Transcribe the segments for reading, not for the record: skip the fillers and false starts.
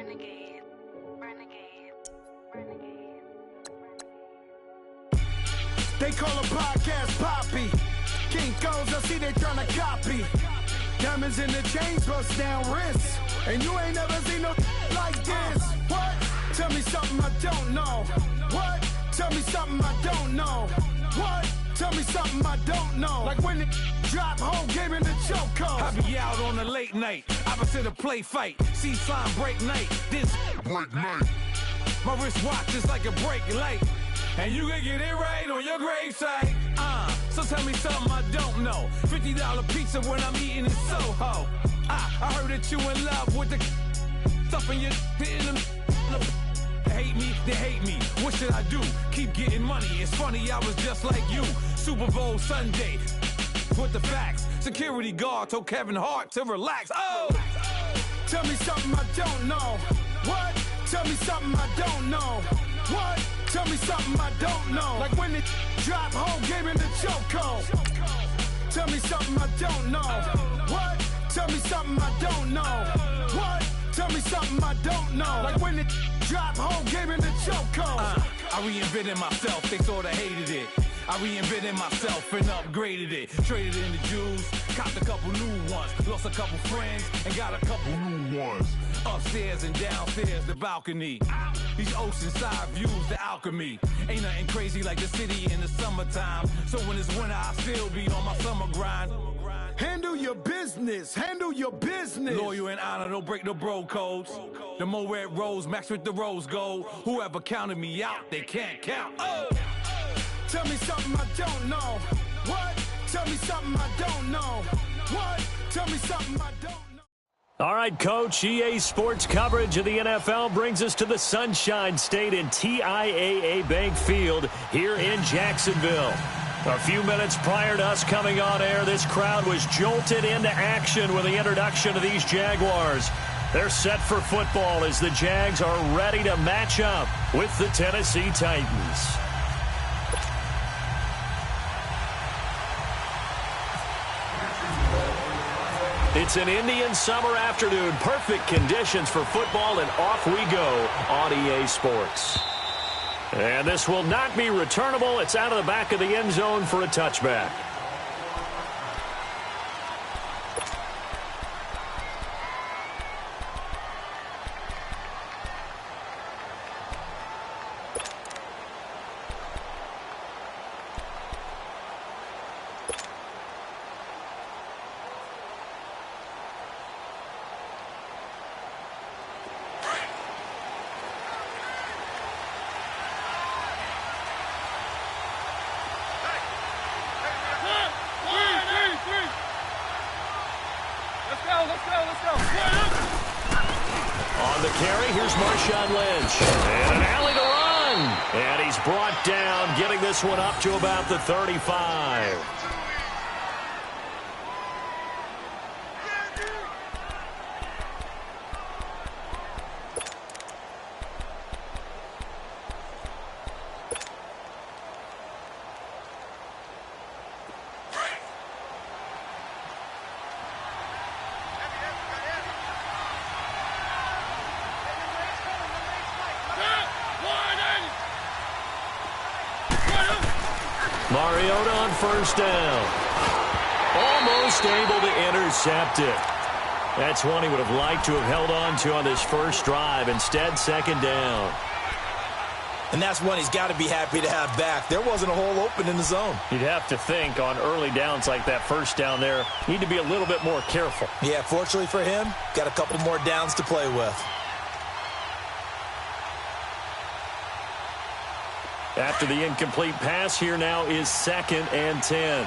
Renegade, renegade, renegade. They call a podcast Poppy. Kinkos, I see they tryna copy. Diamonds in the chains, bust down wrists. And you ain't never seen no like this. What? Tell me something I don't know. What? Tell me something I don't know. What? Tell me something I don't know. Like when it drop, whole game in the chokehold. I be out on a late night, opposite a play fight. See slime break night, this break night. My wristwatch is like a brake light. And you can get it right on your gravesite. So tell me something I don't know. $50 pizza when I'm eating in Soho. I heard that you in love with the stuff in your in them. Hate me, they hate me. What should I do? Keep getting money. It's funny, I was just like you. Super Bowl Sunday. With the facts. Security guard told Kevin Hart to relax. Oh! Tell me something I don't know. What? Tell me something I don't know. What? Tell me something I don't know. Like when it drop, whole game in the chokehold. Tell me something I don't know. What? Tell me something I don't know. What? Tell me something I don't know. Like when it drop, whole game in the chokehold. I reinvented myself, they sorta hated it. I reinvented myself and upgraded it. Traded in the Jews, copped a couple new ones. Lost a couple friends and got a couple new ones. Upstairs and downstairs, the balcony. These oceanside views, the alchemy. Ain't nothing crazy like the city in the summertime. So when it's winter, I still be on my summer grind. Handle your business, handle your business. Loyal and honor, don't break the bro codes. The more red rose, match with the rose gold. Whoever counted me out, they can't count. Oh! Tell me something I don't know. What? Tell me something I don't know. What? Tell me something I don't know. All right, Coach, EA Sports coverage of the NFL brings us to the Sunshine State in TIAA Bank Field here in Jacksonville. A few minutes prior to us coming on air, this crowd was jolted into action with the introduction of these Jaguars. They're set for football as the Jags are ready to match up with the Tennessee Titans. It's an Indian summer afternoon. Perfect conditions for football, and off we go on EA Sports. And this will not be returnable. It's out of the back of the end zone for a touchback. On the carry, here's Marshawn Lynch. And an alley to run. And he's brought down, getting this one up to about the 35. Mariota on first down. Almost able to intercept it. That's one he would have liked to have held on to on this first drive. Instead, second down. And that's one he's got to be happy to have back. There wasn't a hole open in the zone. You'd have to think on early downs like that first down there, need to be a little bit more careful. Yeah, fortunately for him, got a couple more downs to play with. After the incomplete pass, here now is 2nd and 10.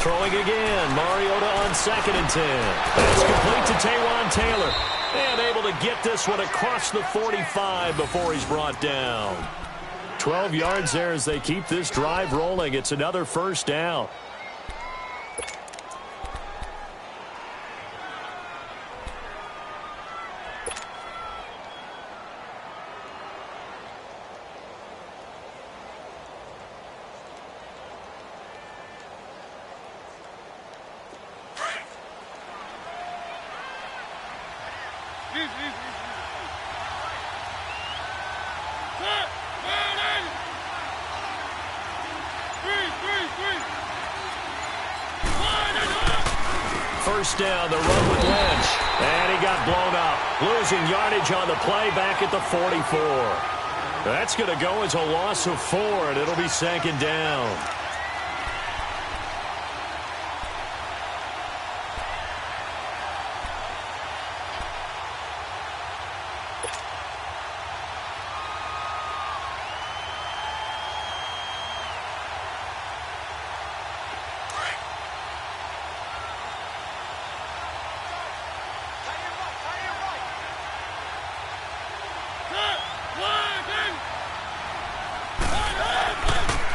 Throwing again, Mariota on 2nd and 10. That's complete to Taywan Taylor. And able to get this one across the 45 before he's brought down. 12 yards there as they keep this drive rolling. It's another first down. First down, the run with Lynch. And he got blown up. Losing yardage on the play back at the 44. That's going to go as a loss of 4, and it'll be second down.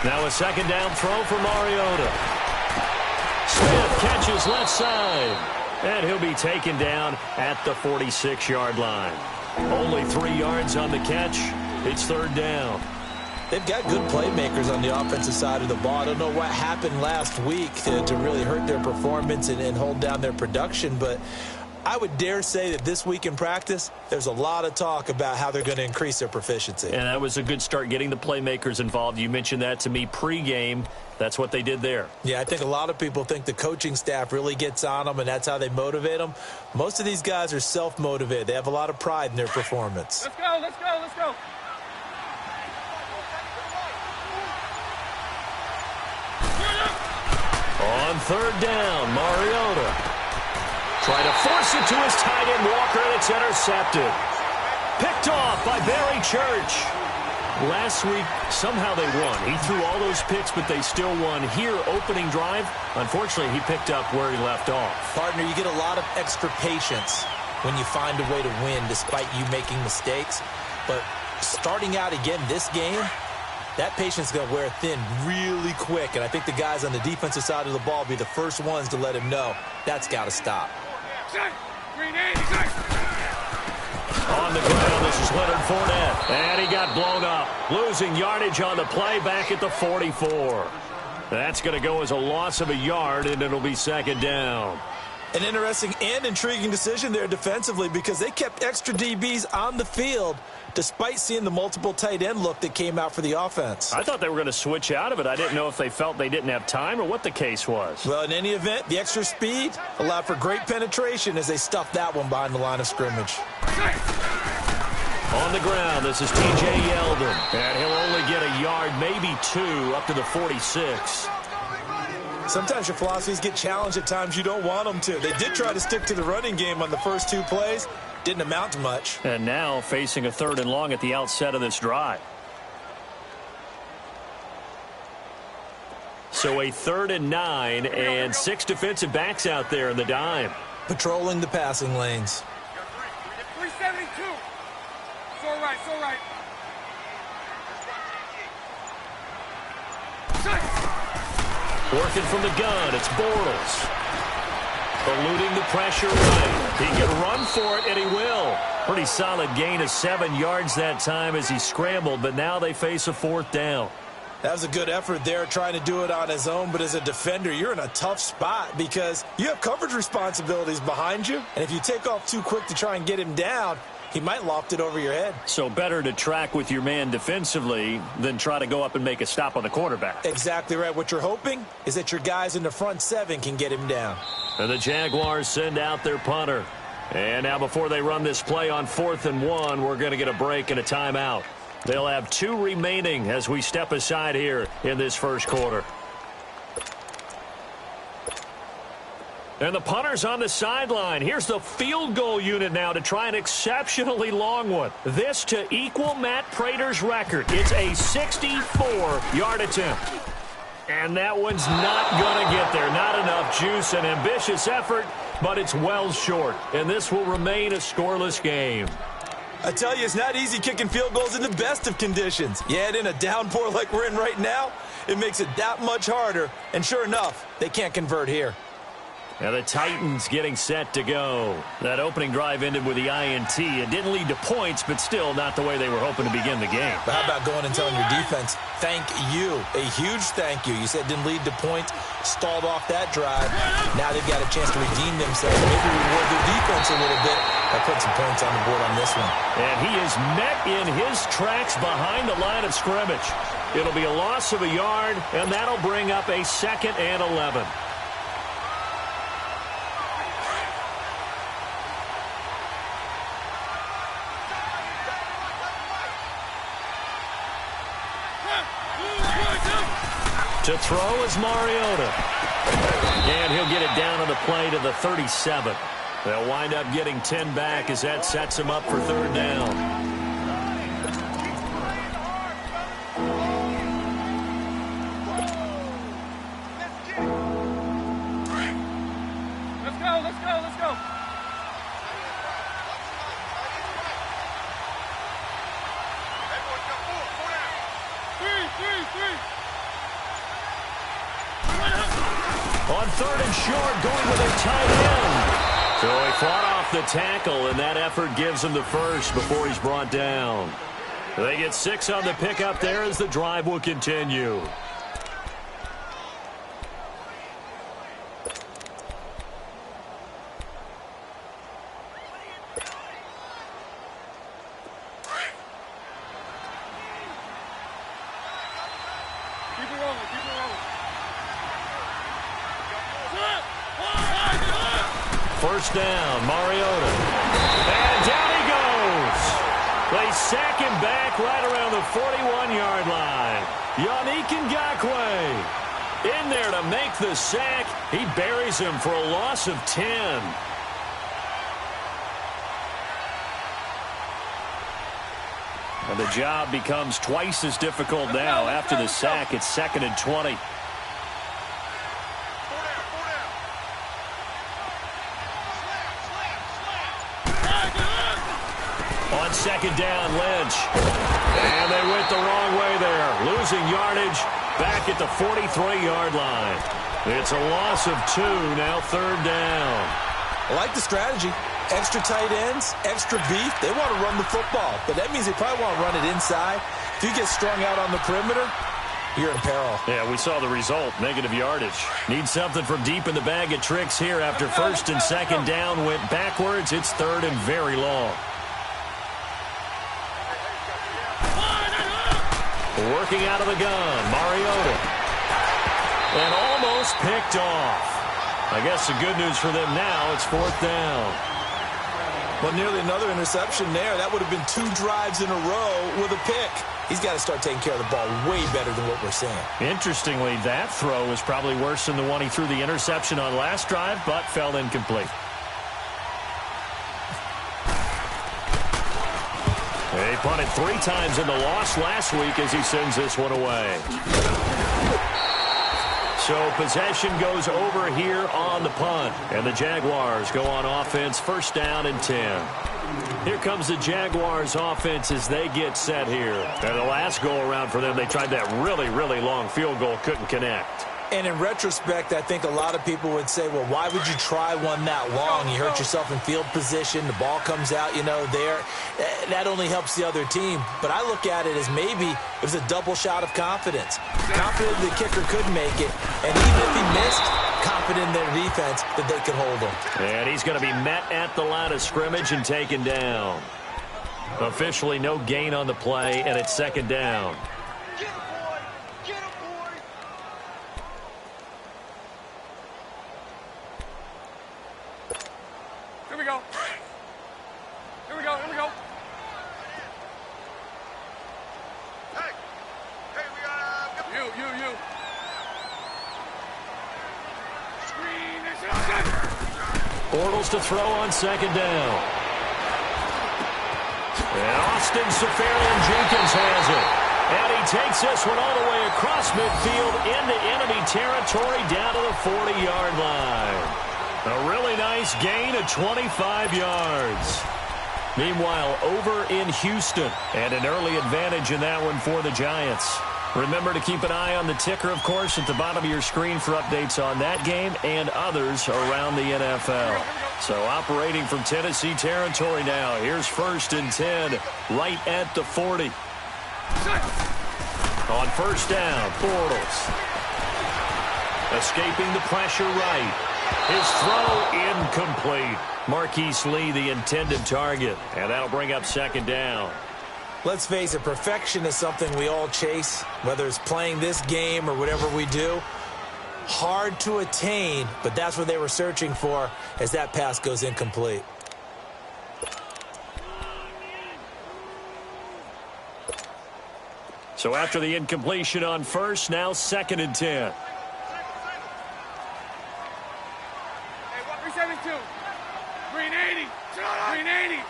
Now a second down throw for Mariota. Smith catches left side. And he'll be taken down at the 46-yard line. Only 3 yards on the catch. It's third down. They've got good playmakers on the offensive side of the ball. I don't know what happened last week to really hurt their performance and hold down their production, but I would dare say that this week in practice, there's a lot of talk about how they're going to increase their proficiency. And that was a good start, getting the playmakers involved. You mentioned that to me pregame. That's what they did there. Yeah, I think a lot of people think the coaching staff really gets on them, and that's how they motivate them. Most of these guys are self-motivated. They have a lot of pride in their performance. Let's go, let's go, let's go. On third down, Mariota. Try to force it to his tight end, Walker, and it's intercepted. Picked off by Barry Church. Last week, somehow they won. He threw all those picks, but they still won. Here, opening drive, unfortunately, he picked up where he left off. Partner, you get a lot of extra patience when you find a way to win despite you making mistakes. But starting out again this game, that patience is going to wear thin really quick. And I think the guys on the defensive side of the ball will be the first ones to let him know that's got to stop. On the ground, this is Leonard Fournette. And he got blown up. Losing yardage on the play back at the 44. That's going to go as a loss of a yard, and it'll be second down. An interesting and intriguing decision there defensively because they kept extra DBs on the field despite seeing the multiple tight end look that came out for the offense. I thought they were going to switch out of it. I didn't know if they felt they didn't have time or what the case was. Well, in any event, the extra speed allowed for great penetration as they stuffed that one behind the line of scrimmage. On the ground, this is T.J. Yeldon. And he'll only get a yard, maybe 2, up to the 46. Sometimes your philosophies get challenged at times you don't want them to. They did try to stick to the running game on the first 2 plays. Didn't amount to much. And now facing a 3rd and long at the outset of this drive. So a 3rd and 9 and 6 defensive backs out there in the dime. Patrolling the passing lanes. 372. It's all right, it's all right. Working from the gun, it's Bortles. Eluding the pressure right. He can run for it, and he will. Pretty solid gain of 7 yards that time as he scrambled, but now they face a 4th down. That was a good effort there, trying to do it on his own, but as a defender, you're in a tough spot because you have coverage responsibilities behind you, and if you take off too quick to try and get him down, he might loft it over your head. So better to track with your man defensively than try to go up and make a stop on the quarterback. Exactly right. What you're hoping is that your guys in the front 7 can get him down. And the Jaguars send out their punter. And now before they run this play on 4th and 1, we're going to get a break and a timeout. They'll have 2 remaining as we step aside here in this first quarter. And the punter's on the sideline. Here's the field goal unit now to try an exceptionally long one. This to equal Matt Prater's record. It's a 64-yard attempt. And that one's not going to get there. Not enough juice, an ambitious effort, but it's well short. And this will remain a scoreless game. I tell you, it's not easy kicking field goals in the best of conditions. Yet in a downpour like we're in right now, it makes it that much harder. And sure enough, they can't convert here. Now the Titans getting set to go. That opening drive ended with the INT. It didn't lead to points, but still not the way they were hoping to begin the game. But how about going and telling your defense, thank you, a huge thank you. You said it didn't lead to points, stalled off that drive. Now they've got a chance to redeem themselves. Maybe reward their defense a little bit by putting some points on the board on this one. And he is met in his tracks behind the line of scrimmage. It'll be a loss of a yard, and that'll bring up a 2nd and 11. To throw is Mariota. And he'll get it down on the play to the 37. They'll wind up getting 10 back as that sets him up for 3rd down. On 3rd and short, going with a tight end. So he fought off the tackle, and that effort gives him the first before he's brought down. They get 6 on the pickup there as the drive will continue. First down, Mariota. And down he goes. They sack him back right around the 41-yard line. Yannick Ngakoue in there to make the sack. He buries him for a loss of 10. And the job becomes twice as difficult now. After the sack, it's 2nd and 20. On 2nd down, Lynch. And they went the wrong way there. Losing yardage back at the 43-yard line. It's a loss of 2, now 3rd down. I like the strategy. Extra tight ends, extra beef. They want to run the football, but that means they probably want to run it inside. If you get strung out on the perimeter, you're in peril. Yeah, we saw the result, negative yardage. Need something from deep in the bag of tricks here. After 1st and 2nd down went backwards, it's 3rd and very long. Working out of the gun, Mariota. And almost picked off. I guess the good news for them now, it's 4th down. Well, nearly another interception there. That would have been 2 drives in a row with a pick. He's got to start taking care of the ball way better than what we're seeing. Interestingly, that throw was probably worse than the one he threw the interception on last drive, but fell incomplete. He punted 3 times in the loss last week as he sends this one away. So possession goes over here on the punt. And the Jaguars go on offense, 1st down and 10. Here comes the Jaguars offense as they get set here. And the last go-around for them, they tried that really, really long field goal, couldn't connect. And in retrospect, I think a lot of people would say, well, why would you try one that long? You hurt yourself in field position. The ball comes out, there. That only helps the other team. But I look at it as maybe it was a double shot of confidence. Confident the kicker could make it. And even if he missed, confident in their defense that they could hold him. And he's going to be met at the line of scrimmage and taken down. Officially no gain on the play, and it's 2nd down. Bortles to throw on 2nd down. And Austin Seferian-Jenkins has it. And he takes this one all the way across midfield into enemy territory down to the 40-yard line. A really nice gain of 25 yards. Meanwhile, over in Houston, and an early advantage in that one for the Giants. Remember to keep an eye on the ticker, of course, at the bottom of your screen for updates on that game and others around the NFL. So operating from Tennessee territory now. Here's 1st and 10, right at the 40. On 1st down, Bortles. Escaping the pressure right. His throw incomplete. Marquise Lee, the intended target. And that'll bring up 2nd down. Let's face it, perfection is something we all chase, whether it's playing this game or whatever we do. Hard to attain, but that's what they were searching for as that pass goes incomplete. So after the incompletion on 1st, now 2nd and 10. Hey, 372. Green 80. Green 80.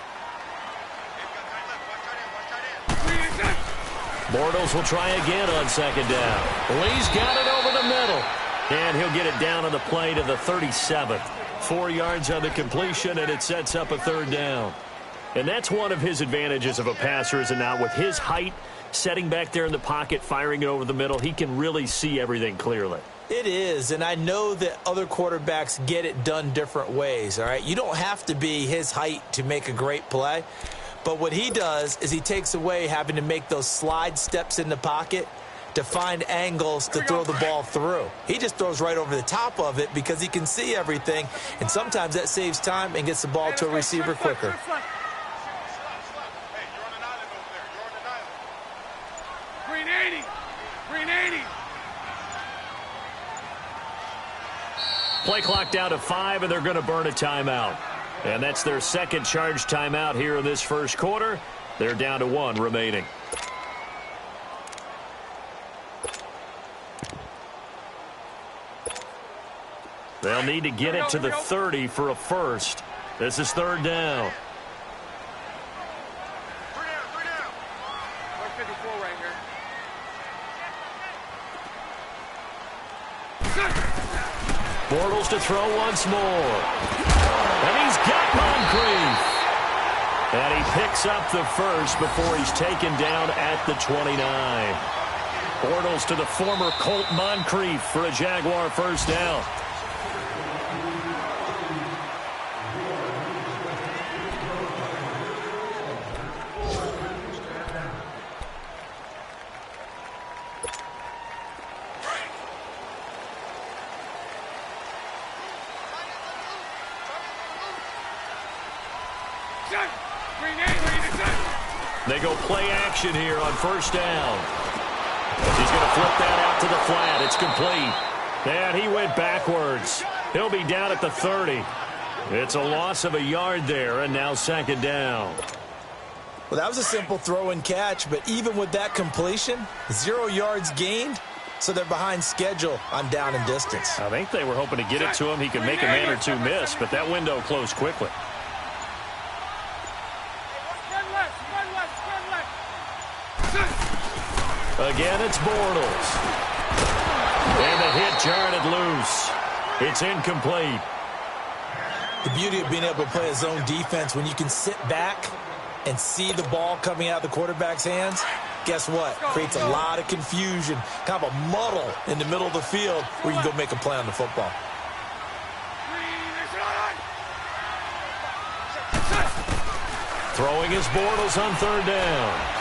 Bortles will try again on 2nd down. Lee's got it over the middle. And he'll get it down on the play to the 37th. 4 yards on the completion, and it sets up a 3rd down. And that's one of his advantages of a passer, is it not? With his height, setting back there in the pocket, firing it over the middle, he can really see everything clearly. It is, and I know that other quarterbacks get it done different ways, all right? You don't have to be his height to make a great play. But what he does is he takes away having to make those slide steps in the pocket to find angles to throw the ball through. He just throws right over the top of it because he can see everything, and sometimes that saves time and gets the ball to a receiver quicker. Green 80. Green 80. Play clock down to 5, and they're going to burn a timeout. And that's their 2nd charge timeout here in this 1st quarter. They're down to 1 remaining. They'll need to get it to the 30 for a 1st. This is 3rd down. 154 right here. Bortles to throw once more. And he's got Moncrief. And he picks up the 1st before he's taken down at the 29. Bortles to the former Colt Moncrief for a Jaguar 1st down. They go play action here on 1st down. He's going to flip that out to the flat. It's complete. And he went backwards. He'll be down at the 30. It's a loss of a yard there, and now 2nd down. Well, that was a simple throw and catch, but even with that completion, 0 yards gained, so they're behind schedule on down and distance. I think they were hoping to get it to him. He could make a man or two miss, but that window closed quickly. Again, it's Bortles. And the hit jarred it loose. It's incomplete. The beauty of being able to play a zone defense when you can sit back and see the ball coming out of the quarterback's hands, guess what? Creates a lot of confusion, kind of a muddle in the middle of the field where you can go make a play on the football. Throwing is Bortles on 3rd down.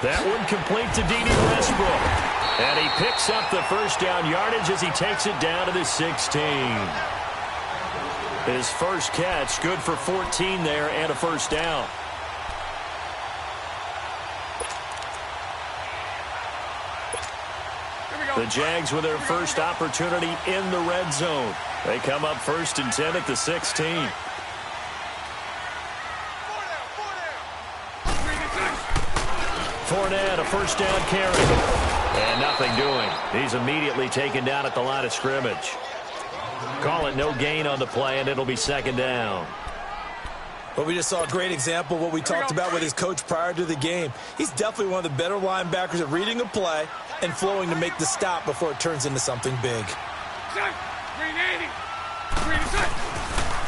That one complete to Dede Westbrook. And he picks up the 1st down yardage as he takes it down to the 16. His 1st catch, good for 14 there and a 1st down. The Jags with their first opportunity in the red zone. They come up 1st and 10 at the 16. Fournette, a 1st down carry. And nothing doing. He's immediately taken down at the line of scrimmage. Call it no gain on the play, and it'll be 2nd down. Well, we just saw a great example of what we talked about with his coach prior to the game. He's definitely one of the better linebackers at reading a play and flowing to make the stop before it turns into something big.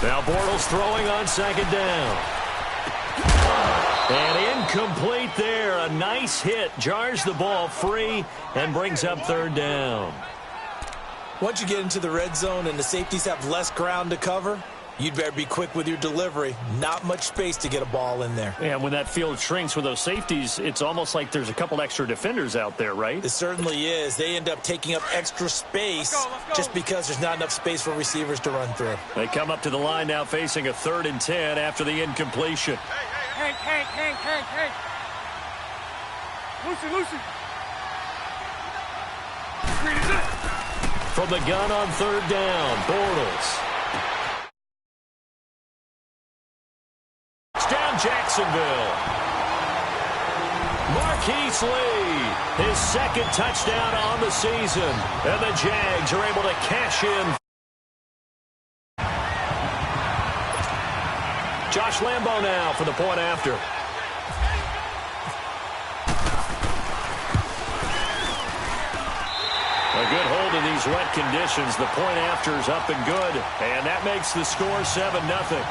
Now Bortles throwing on 2nd down. And incomplete there. A nice hit. Jars the ball free and brings up third down. Once you get into the red zone and the safeties have less ground to cover, you'd better be quick with your delivery. Not much space to get a ball in there. And when that field shrinks with those safeties, it's almost like there's a couple extra defenders out there, right? It certainly is. They end up taking up extra space just because there's not enough space for receivers to run through. They come up to the line now facing a 3rd and 10 after the incompletion. Hey. Lucy. From the gun on 3rd down, Bortles. It's down Jacksonville. Marquise Lee, his 2nd touchdown on the season. And the Jags are able to cash in. Josh Lambo now for the point after. A good hold in these wet conditions. The point after is up and good. And that makes the score 7-0.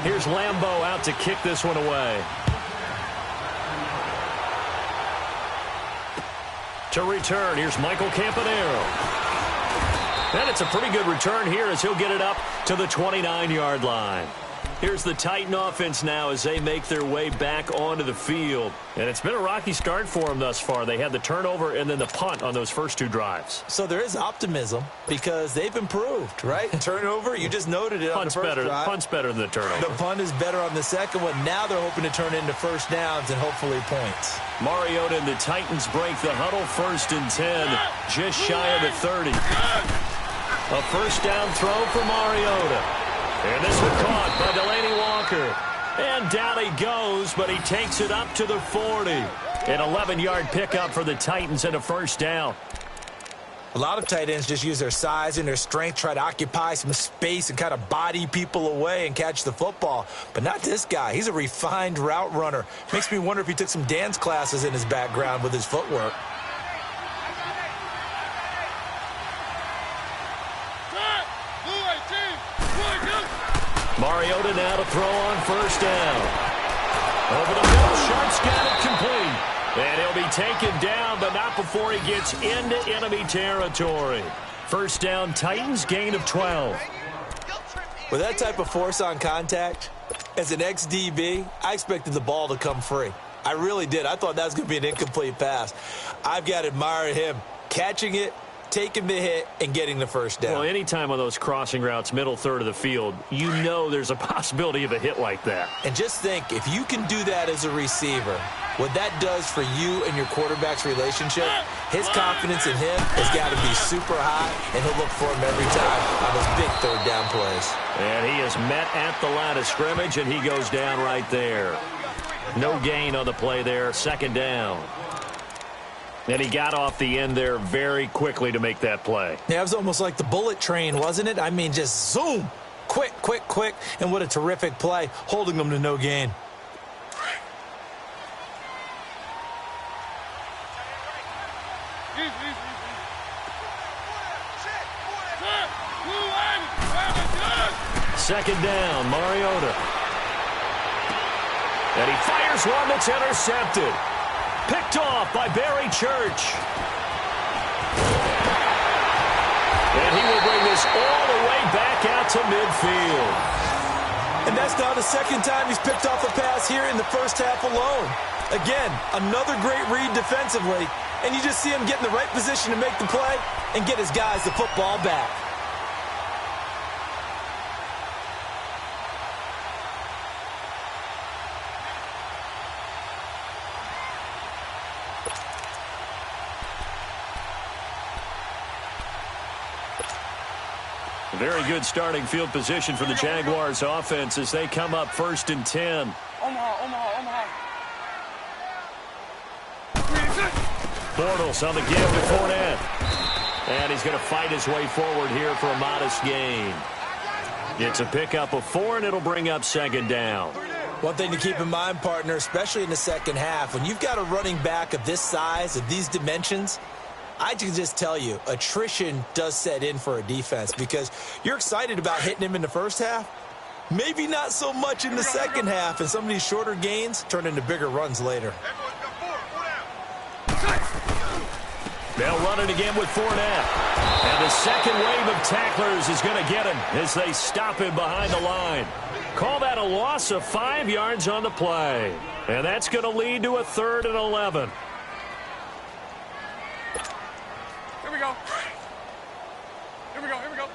Here's Lambo out to kick this one away. To return, here's Michael Campanaro. And it's a pretty good return here as he'll get it up to the 29-yard line. Here's the Titan offense now as they make their way back onto the field. And it's been a rocky start for them thus far. They had the turnover and then the punt on those first 2 drives. So there is optimism because they've improved, right? Turnover, you just noted it on the first drive. Punt's better than the turnover. The punt is better on the second one. Now they're hoping to turn into first downs and hopefully points. Mariota and the Titans break the huddle, 1st and 10, just shy of the 30. A first down throw for Mariota. And this one caught by Delaney Walker. And down he goes, but he takes it up to the 40. An 11-yard pickup for the Titans and a first down. A lot of tight ends just use their size and their strength, try to occupy some space and kind of body people away and catch the football. But not this guy. He's a refined route runner. Makes me wonder if he took some dance classes in his background with his footwork. Mariota now to throw on first down. Over the middle, Sharp's got it complete. And he'll be taken down, but not before he gets into enemy territory. First down, Titans, gain of 12. With that type of force on contact, as an ex-DB, I expected the ball to come free. I really did. I thought that was going to be an incomplete pass. I've got to admire him catching it, taking the hit, and getting the first down. Well, anytime on those crossing routes, middle third of the field, you know there's a possibility of a hit like that. And just think, if you can do that as a receiver, what that does for you and your quarterback's relationship, his confidence in him has got to be super high, and he'll look for him every time on those big third down plays. And he is met at the line of scrimmage, and he goes down right there. No gain on the play there, 2nd down. And he got off the end there very quickly to make that play. Yeah, it was almost like the bullet train, wasn't it? I mean, just zoom. Quick. And what a terrific play, holding them to no gain. Second down, Mariota. And he fires one that's intercepted. Picked off by Barry Church. And he will bring this all the way back out to midfield. And that's now the 2nd time he's picked off a pass here in the first half alone. Again, another great read defensively. And you just see him get in the right position to make the play and get his guys the football back. Very good starting field position for the Jaguars offense as they come up 1st and 10. Omaha. Bortles on the give to Fournette. And he's going to fight his way forward here for a modest gain. It's a pickup of 4, and it'll bring up 2nd down. One thing to keep in mind, partner, especially in the second half, when you've got a running back of this size, of these dimensions, I can just tell you, attrition does set in for a defense because you're excited about hitting him in the first half. Maybe not so much in the second half, and some of these shorter gains turn into bigger runs later. They'll run it again with Fournette. And the second wave of tacklers is going to get him as they stop him behind the line. Call that a loss of 5 yards on the play. And that's going to lead to a 3rd and 11. Here we go. Here we go. Here we go.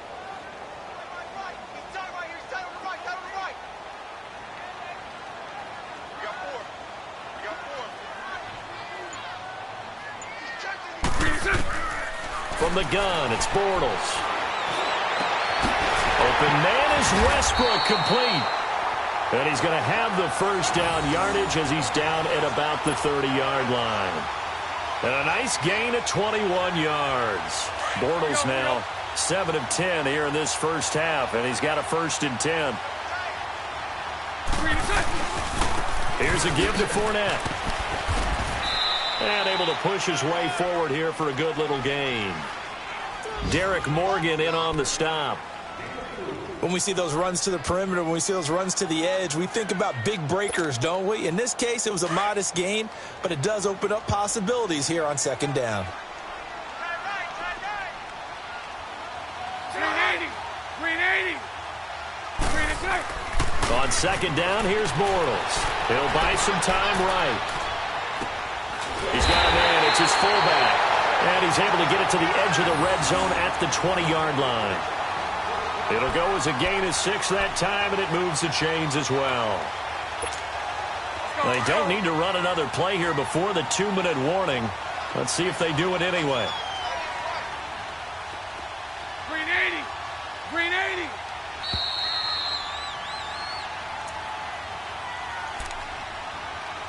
From the gun, it's Bortles. Open man is Westbrook, complete. And he's going to have the first down yardage as he's down at about the 30-yard line. And a nice gain of 21 yards. Bortles now 7 of 10 here in this first half, and he's got a 1st and 10. Here's a give to Fournette. And able to push his way forward here for a good little gain. Derek Morgan in on the stop. When we see those runs to the perimeter, when we see those runs to the edge, we think about big breakers, don't we? In this case, it was a modest gain, but it does open up possibilities here on 2nd down. 380. On 2nd down, here's Bortles. He'll buy some time right. He's got a man. It's his fullback. And he's able to get it to the edge of the red zone at the 20-yard line. It'll go as a gain of 6 that time, and it moves the chains as well. They don't need to run another play here before the 2-minute warning. Let's see if they do it anyway. 380.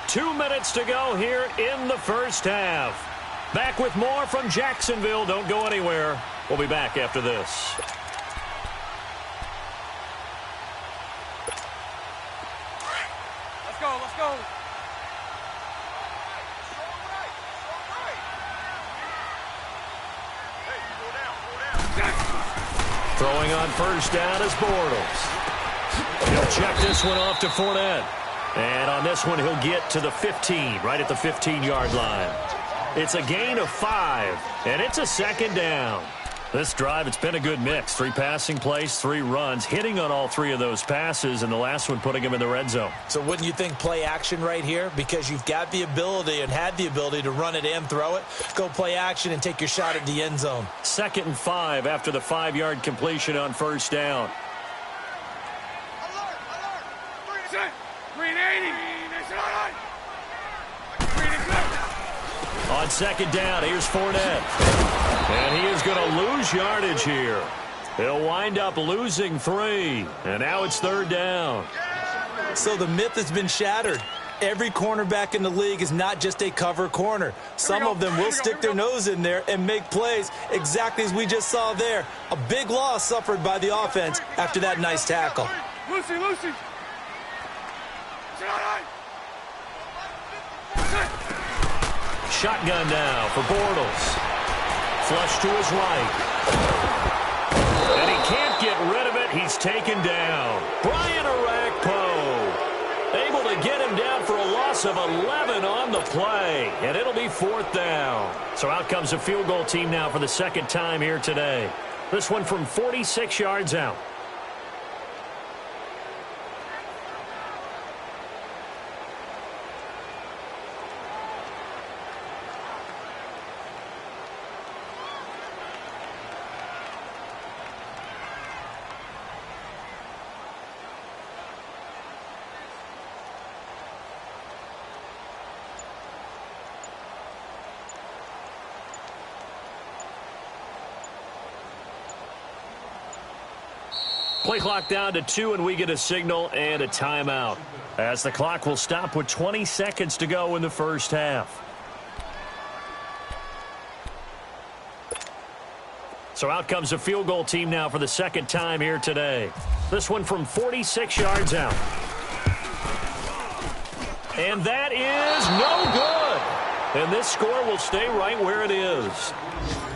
2 minutes to go here in the first half. Back with more from Jacksonville. Don't go anywhere. We'll be back after this. Let's go. Let's go. Throwing on 1st down is Bortles. He'll check this one off to Fournette. And on this one, he'll get to the 15, right at the 15-yard line. It's a gain of 5, and it's a 2nd down. This drive, it's been a good mix. 3 passing plays, 3 runs, hitting on all 3 of those passes, and the last one putting him in the red zone. So wouldn't you think play action right here? Because you've got the ability and had the ability to run it and throw it. Go play action and take your shot at the end zone. 2nd and 5 after the 5-yard completion on 1st down. 380. On 2nd down, here's Fournette. And he is going to lose yardage here. He'll wind up losing 3. And now it's 3rd down. So the myth has been shattered. Every cornerback in the league is not just a cover corner. Some of them will stick their nose in there and make plays exactly as we just saw there. A big loss suffered by the offense after that nice tackle. Lucy. Shotgun now for Bortles. Flush to his right. And he can't get rid of it. He's taken down. Brian Orakpo able to get him down for a loss of 11 on the play. And it'll be 4th down. So out comes a field goal team now for the 2nd time here today. This one from 46 yards out. Play clock down to 2, and we get a signal and a timeout, as the clock will stop with 20 seconds to go in the first half. So out comes a field goal team now for the 2nd time here today. This one from 46 yards out. And that is no good. and this score will stay right where it is.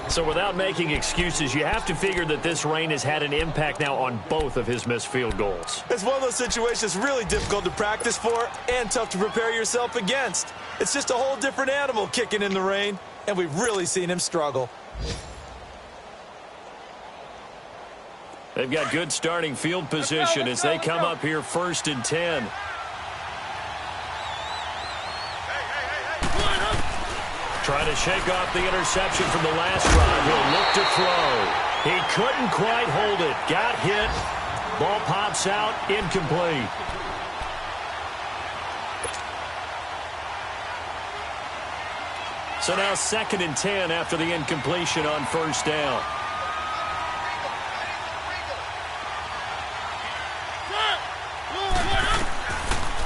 So without making excuses, you have to figure that this rain has had an impact now on both of his missed field goals. It's one of those situations really difficult to practice for and tough to prepare yourself against. It's just a whole different animal kicking in the rain, and we've really seen him struggle. They've got good starting field position as they come up here 1st and 10. Trying to shake off the interception from the last drive. He'll look to throw. He couldn't quite hold it. Got hit. Ball pops out. Incomplete. So now 2nd and 10 after the incompletion on 1st down.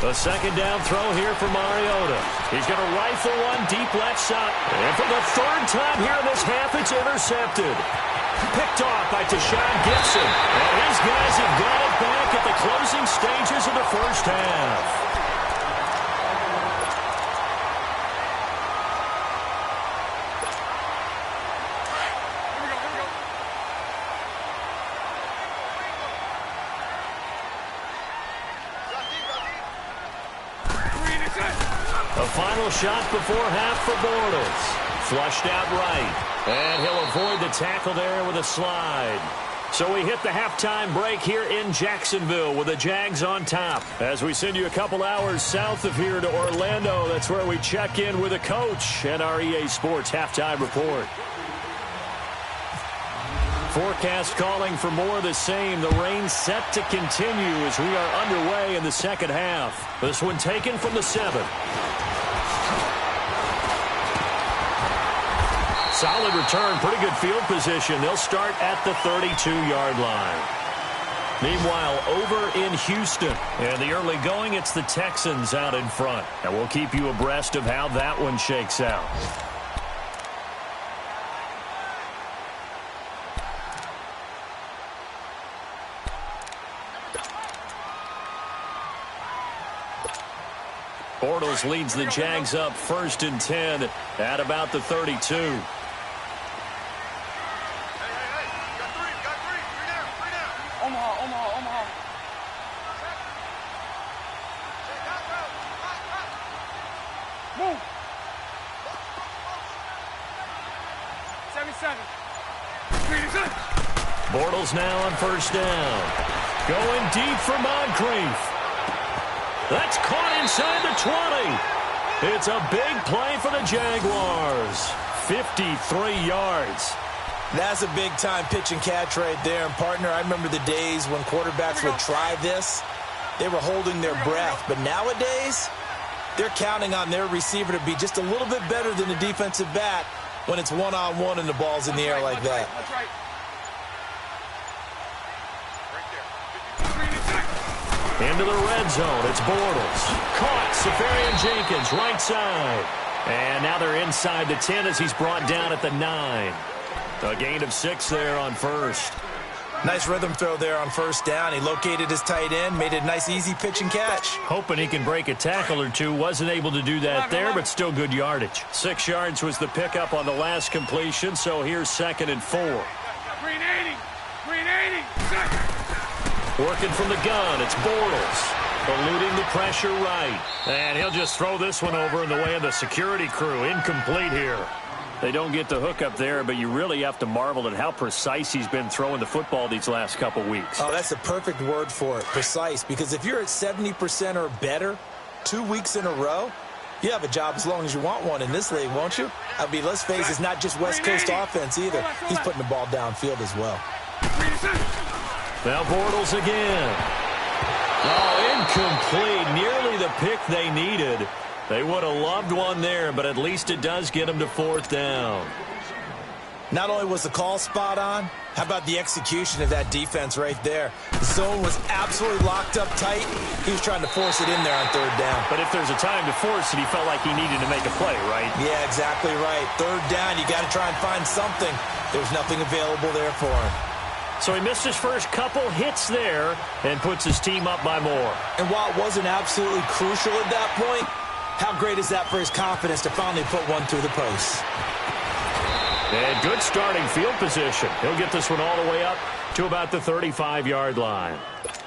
A 2nd down throw here for Mariota. He's going to rifle one deep left side. And for the 3rd time here in this half, it's intercepted. Picked off by Deshaun Gibson. And his guys have got it back at the closing stages of the 1st half. A final shot before half for Bortles. Flushed out right. And he'll avoid the tackle there with a slide. So we hit the halftime break here in Jacksonville with the Jags on top. As we send you a couple hours south of here to Orlando, that's where we check in with a coach and our EA Sports halftime report. Forecast calling for more of the same. The rain set to continue as we are underway in the 2nd half. This one taken from the 7. Solid return, pretty good field position. They'll start at the 32-yard line. Meanwhile, over in Houston, and the early going, it's the Texans out in front. And we'll keep you abreast of how that one shakes out. Bortles leads the Jags up 1st and 10 at about the 32. Omaha. 77. Bortles now on 1st down. Going deep for Moncrief. That's caught inside the 20. It's a big play for the Jaguars. 53 yards. That's a big-time pitch and catch right there. And, partner, I remember the days when quarterbacks would try this. They were holding their breath. But nowadays, they're counting on their receiver to be just a little bit better than the defensive back when it's one-on-one and the ball's in the air like that. That's right. Into the red zone. It's Bortles. Caught. Safarian Jenkins, right side. And now they're inside the 10 as he's brought down at the 9. A gain of 6 there on 1st. Nice rhythm throw there on 1st down. He located his tight end, made it a nice, easy pitch and catch. Hoping he can break a tackle or two. Wasn't able to do that there, but still good yardage. 6 yards was the pickup on the last completion, so here's 2nd and 4. Green 80. Working from the gun, it's Bortles. Eluding the pressure right. And he'll just throw this one over in the way of the security crew. Incomplete here. They don't get the hook up there, but you really have to marvel at how precise he's been throwing the football these last couple weeks. Oh, that's a perfect word for it, precise. Because if you're at 70% or better 2 weeks in a row, you have a job as long as you want one in this league, won't you? I mean, let's face it, it's not just West Coast offense either. He's putting the ball downfield as well. Now Bortles again. Oh, incomplete. Nearly the pick they needed. They would have loved one there, but at least it does get them to 4th down. Not only was the call spot on, how about the execution of that defense right there? The zone was absolutely locked up tight. He was trying to force it in there on 3rd down. But if there's a time to force it, he felt like he needed to make a play, right? Yeah, exactly right. 3rd down, you got to try and find something. There's nothing available there for him. So he missed his first couple hits there and puts his team up by more. And while it wasn't absolutely crucial at that point, How great is that for his confidence to finally put one through the post? And good starting field position. He'll get this one all the way up to about the 35-yard line.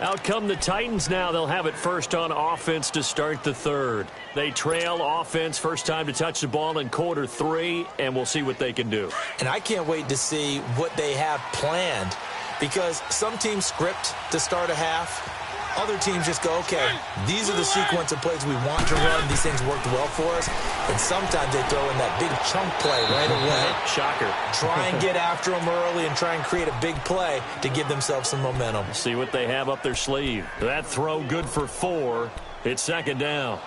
Out come the Titans now. They'll have it first on offense to start the third. They trail offense, first time to touch the ball in quarter 3, and we'll see what they can do. And I can't wait to see what they have planned, because some teams script to start a half. Other teams just go, okay, these are the sequence of plays we want to run. These things worked well for us. And sometimes they throw in that big chunk play right away. Shocker. Try and get after them early and try and create a big play to give themselves some momentum. See what they have up their sleeve. That throw good for 4. It's second down.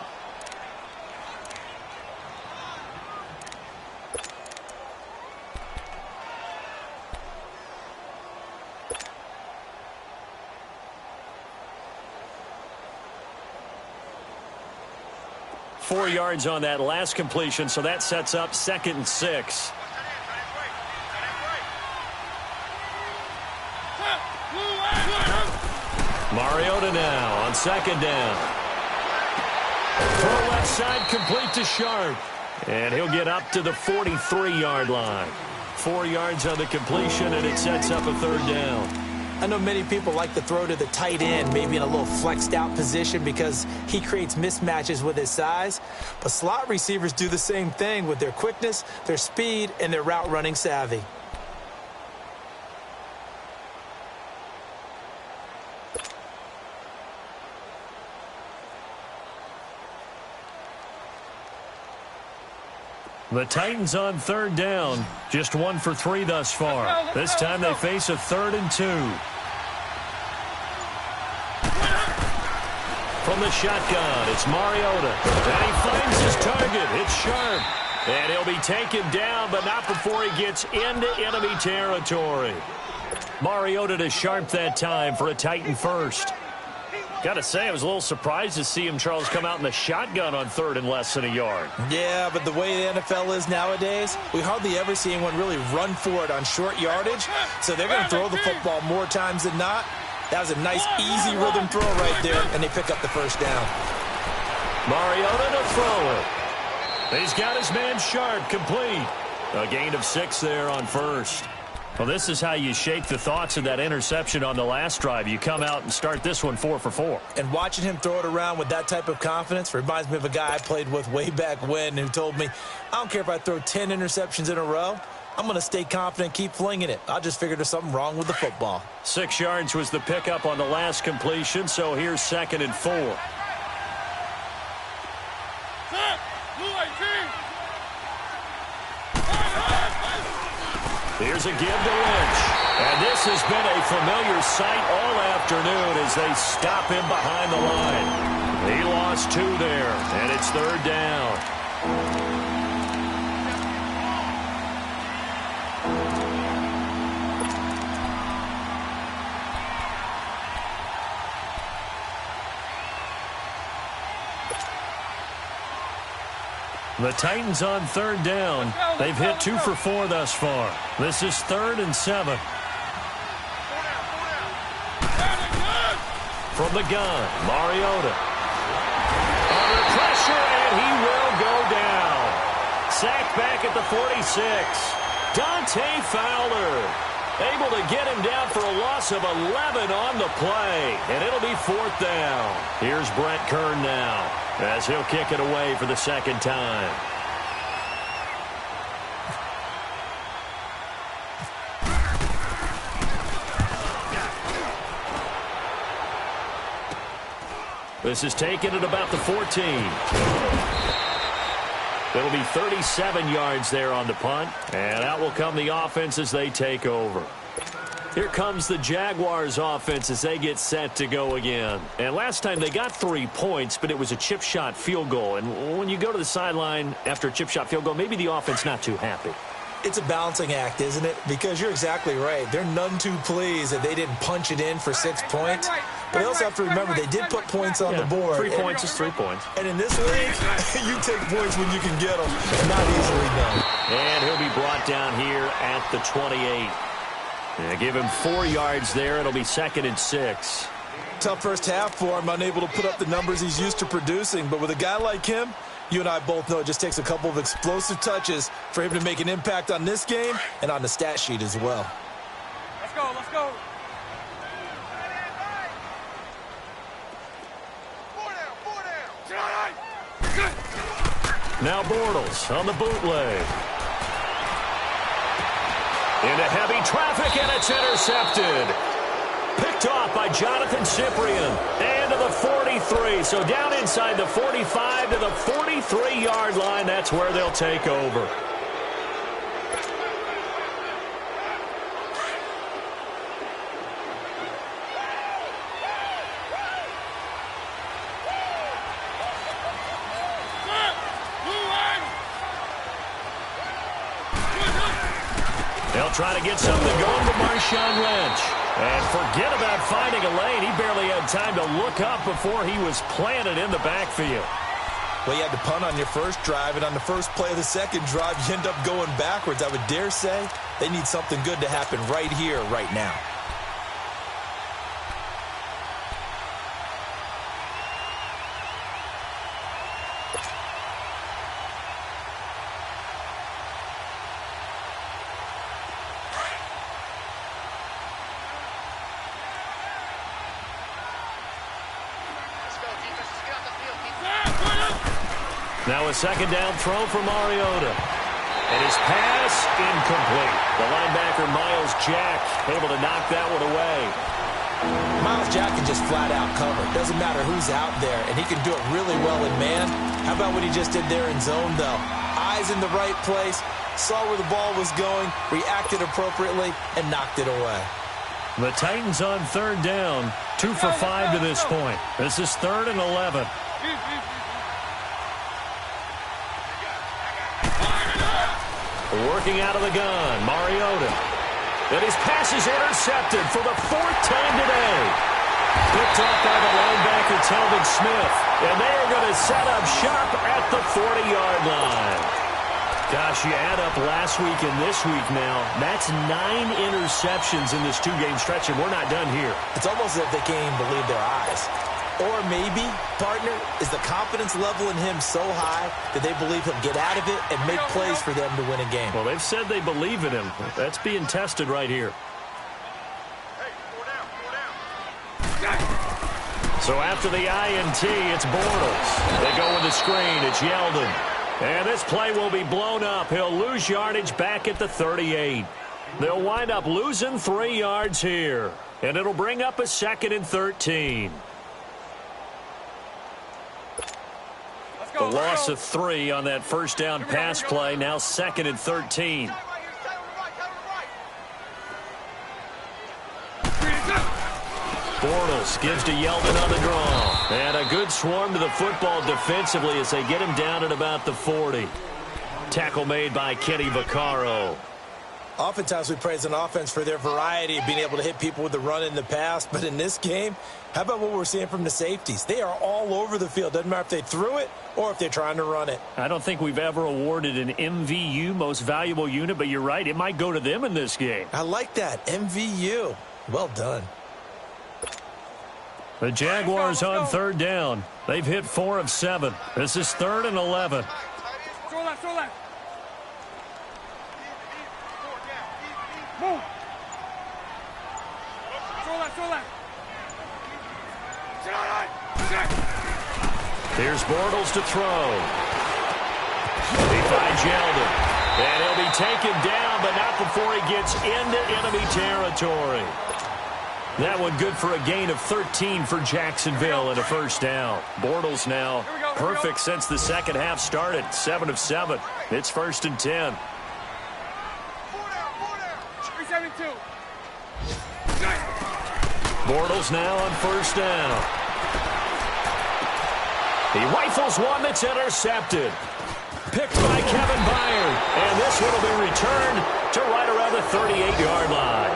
Four yards on that last completion, so that sets up 2nd and 6. Mariota now on 2nd down. Throw left side complete to Sharp. And he'll get up to the 43-yard line. 4 yards on the completion, and it sets up a 3rd down. I know many people like to throw to the tight end, maybe in a little flexed out position because he creates mismatches with his size. But slot receivers do the same thing with their quickness, their speed, and their route running savvy. The Titans on 3rd down. Just 1 for 3 thus far. This time they face a 3rd and 2. From the shotgun, it's Mariota. And he finds his target. It's Sharp. And he'll be taken down, but not before he gets into enemy territory. Mariota to Sharp that time for a Titan first. Got to say, I was a little surprised to see him, Charles, come out in the shotgun on 3rd and less than a yard. Yeah, but the way the NFL is nowadays, we hardly ever see anyone really run for it on short yardage. So they're going to throw the football more times than not. That was a nice, easy rhythm throw right there, and they pick up the 1st down. Mariota to throw it. He's got his man Sharp complete. A gain of 6 there on 1st. Well, this is how you shake the thoughts of that interception on the last drive. You come out and start this one 4 for 4. And watching him throw it around with that type of confidence reminds me of a guy I played with way back when who told me, I don't care if I throw 10 interceptions in a row. I'm going to stay confident, keep flinging it. I just figured there's something wrong with the football. 6 yards was the pickup on the last completion, so here's 2nd and 4. Here's a give to Lynch. And this has been a familiar sight all afternoon as they stop him behind the line. He lost 2 there, and it's 3rd down. The Titans on 3rd down. They've hit 2 for 4 thus far. This is 3rd and 7. From the gun, Mariota. Under pressure, and he will go down. Sacked back at the 46. Dante Fowler able to get him down for a loss of 11 on the play, and it'll be 4th down. Here's Brett Kern now as he'll kick it away for the 2nd time. This is taken at about the 14. It'll be 37 yards there on the punt, and out will come the offense as they take over. Here comes the Jaguars offense as they get set to go again. And last time they got 3 points, but it was a chip shot field goal. And when you go to the sideline after a chip shot field goal, maybe the offense not too happy. It's a balancing act, isn't it? Because you're exactly right. They're none too pleased that they didn't punch it in for 6 points. But they also have to remember they did put points on the board. 3 points is 3 points. And in this league, you take points when you can get them. Not easily done. And he'll be brought down here at the 28. Give him 4 yards there. It'll be 2nd and 6. Tough first half for him, unable to put up the numbers he's used to producing. But with a guy like him, you and I both know it just takes a couple of explosive touches for him to make an impact on this game and on the stat sheet as well. Let's go, let's go. Now Bortles on the bootleg. Into heavy traffic, and it's intercepted. Picked off by Jonathan Cyprien. And to the 43. So down inside the 45 to the 43-yard line. That's where they'll take over. They'll try to get something going to Marshawn Lynch. And forget about finding a lane. He barely had time to look up before he was planted in the backfield. Well, you had to punt on your first drive, and on the first play of the second drive, you end up going backwards. I would dare say they need something good to happen right here, right now. Now a second down throw for Mariota. And his pass incomplete. The linebacker, Miles Jack, able to knock that one away. Miles Jack can just flat out cover. Doesn't matter who's out there, and he can do it really well in man. How about what he just did there in zone, though? Eyes in the right place, saw where the ball was going, reacted appropriately, and knocked it away. The Titans on third down, 2 for 5 to this point. This is 3rd and 11. Working out of the gun, Mariota. And his pass is intercepted for the 4th time today. Picked up by the linebacker, Telvin Smith. And they are going to set up shop at the 40-yard line. Gosh, you add up last week and this week now. That's 9 interceptions in this 2-game stretch, and we're not done here. It's almost as if they can't even believe their eyes. Or maybe, partner, is the confidence level in him so high that they believe he'll get out of it and make plays for them to win a game. Well, they've said they believe in him. That's being tested right here. So after the INT, it's Bortles. They go with the screen. It's Yeldon. And this play will be blown up. He'll lose yardage back at the 38. They'll wind up losing 3 yards here. And it'll bring up a 2nd and 13. The loss of 3 on that first down pass play. Now 2nd and 13. Bortles gives to Yeldon on the draw. And a good swarm to the football defensively as they get him down at about the 40. Tackle made by Kenny Vaccaro. Oftentimes we praise an offense for their variety of being able to hit people with the run in the pass. But in this game, how about what we're seeing from the safeties? They are all over the field. Doesn't matter if they threw it or if they're trying to run it. I don't think we've ever awarded an MVU, most valuable unit, but you're right. It might go to them in this game. I like that. MVU. Well done. The Jaguars on third down. They've hit 4 of 7. This is 3rd and 11. Throw left. Move. Throw left. Here's Bortles to throw. He finds Yeldon. And he'll be taken down, but not before he gets into enemy territory. That one good for a gain of 13 for Jacksonville and a first down. Bortles now perfect since the second half started. 7 of 7. It's 1st and 10. 372. Bortles now on first down. He rifles one that's intercepted. Picked by Kevin Byard. And this one will be returned to right around the 38-yard line.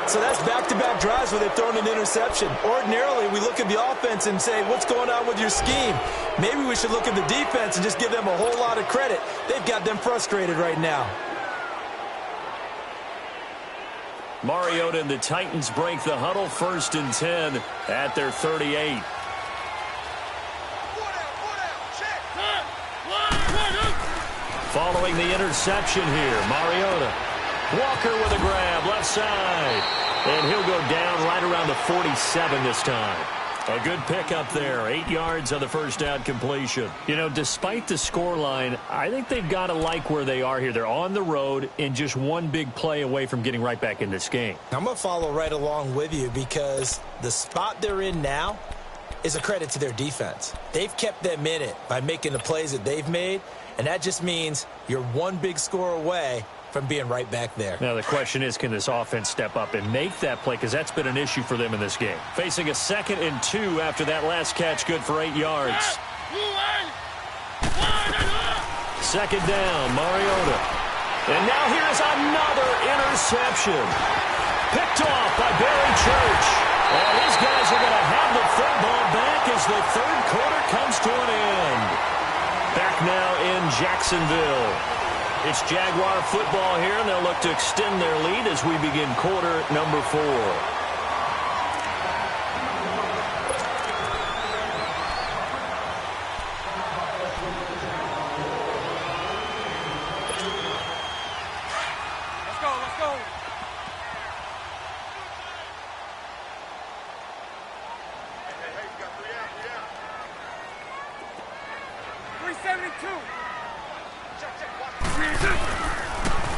So that's back-to-back drives where they've thrown an interception. Ordinarily, we look at the offense and say, what's going on with your scheme? Maybe we should look at the defense and just give them a whole lot of credit. They've got them frustrated right now. Mariota and the Titans break the huddle, 1st and 10 at their 38. Following the interception here, Mariota. Walker with a grab, left side. And he'll go down right around the 47 this time. A good pickup there, 8 yards on the first down completion. You know, despite the scoreline, I think they've got to like where they are here. They're on the road and just one big play away from getting right back in this game. I'm going to follow right along with you because the spot they're in now is a credit to their defense. They've kept them in it by making the plays that they've made, and that just means you're one big score away from being right back there. Now the question is, can this offense step up and make that play? Because that's been an issue for them in this game. Facing a 2nd and 2 after that last catch, good for 8 yards. 2nd down, Mariota. And now here's another interception. Picked off by Barry Church. And these guys are going to have the football back as the 3rd quarter comes to an end. Back now in Jacksonville. It's Jaguar football here, and they'll look to extend their lead as we begin quarter number 4. Let's go, let's go. Hey, you got 3 out. 372.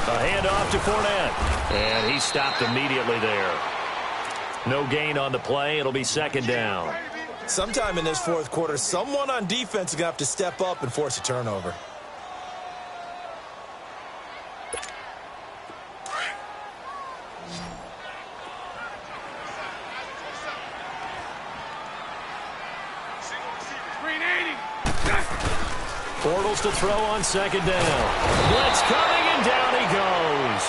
A handoff to Fournette. And he stopped immediately there. No gain on the play. It'll be 2nd down. Sometime in this 4th quarter, someone on defense is going to have to step up and force a turnover. Bortles to throw on 2nd down. Blitz coming, and down he goes.